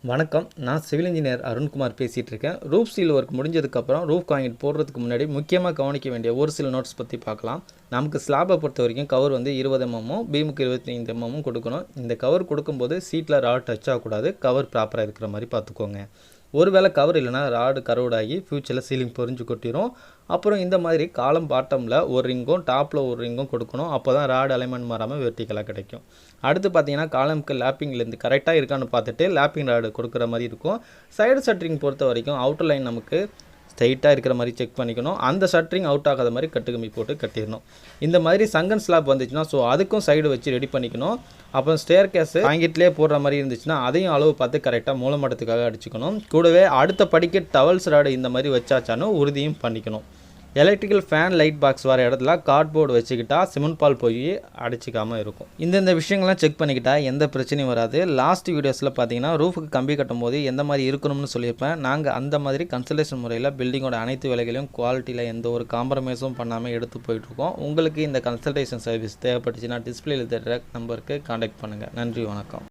வணக்கம். நான் civil engineer Arunkumar பேசிகிட்டு இருக்கேன். ரூஃப் சீல் ஒர்க் முடிஞ்சதுக்கப்புறம் ரூஃப் காங்கிரீட் போடுறதுக்கு முன்னாடி முக்கியமாக கவனிக்க வேண்டிய ஒரு சில நோட்ஸ் பற்றி பார்க்கலாம். நமக்கு ஸ்லாபை பொறுத்த வரைக்கும் கவர் 20 mm பீமுக்கு 25 mm கொடுக்கணும். இந்த கவர் கொடுக்கும்போது சீட்டில் ராட் டச் ஆகக்கூடாது. கவர் ப்ராப்பராக இருக்கிற மாதிரி பார்த்துக்கோங்க. ஒருவேளை கவர் இல்லைனா ராடு கரோடாகி ஃப்யூச்சரில் சீலிங் பொறிஞ்சு கொட்டிடும். அப்புறம் இந்த மாதிரி காலம் பாட்டமில் ஒரு ரிங்கும் டாப்பில் ஒரு ரிங்கும் கொடுக்கணும். அப்போ தான் ராடு அலைன்மெண்ட் மாறாமல் வெர்டிக்கலாக கிடைக்கும். அடுத்து பார்த்தீங்கன்னா காலமுக்கு லேப்பிங்லேருந்து கரெக்டாக இருக்கான்னு பார்த்துட்டு லேப்பிங் ராடு கொடுக்குற மாதிரி இருக்கும். சைடு ஷட்டரிங் பொறுத்த வரைக்கும் அவுட்டர் லைன் நமக்கு ஸ்ட்ரைட்டாக இருக்கிற மாதிரி செக் பண்ணிக்கணும். அந்த ஷட்டரிங் அவுட் ஆகாத மாதிரி கட்டுக்கம்பி போட்டு கட்டிடணும். இந்த மாதிரி சங்கன் ஸ்லாப் வந்துச்சுன்னா அதுக்கும் சைடு வச்சு ரெடி பண்ணிக்கணும். அப்புறம் ஸ்டேர் கேஸு வாங்கிட்டுலேயே போடுற மாதிரி இருந்துச்சுன்னா அதையும் அளவு பார்த்து கரெக்டாக மூலமட்டத்துக்காக அடிச்சுக்கணும். கூடவே அடுத்த படிக்க டவல்ஸ் ராடு இந்த மாதிரி வச்சாச்சானு உறுதியும் பண்ணிக்கணும். எலக்ட்ரிக்கல் ஃபேன் லைட் பாக்ஸ் வர இடத்துல கார்ட்போர்டு வச்சுக்கிட்டா சிமெண்ட் பால் போய் அடிச்சிக்காமல் இருக்கும். இந்த விஷயங்கள்லாம் செக் பண்ணிக்கிட்டா எந்த பிரச்சனையும் வராது. லாஸ்ட் வீடியோஸில் பார்த்தீங்கன்னா ரூஃபுக்கு கம்பி கட்டும் போது எந்த மாதிரி இருக்கணும்னு சொல்லியிருப்பேன். நாங்கள் அந்த மாதிரி கன்சல்டேஷன் முறையில் பில்டிங்கோட அனைத்து வேலைகளையும் குவாலிட்டியில் எந்த ஒரு காம்ப்ரமைஸும் பண்ணாமல் எடுத்து போயிட்டுருக்கோம். உங்களுக்கு இந்த கன்சல்டேஷன் சர்வீஸ் தேவைப்பட்டுச்சுன்னா டிஸ்பிளேயில் தெரிகிற நம்பருக்கு கான்டாக்ட் பண்ணுங்கள். நன்றி, வணக்கம்.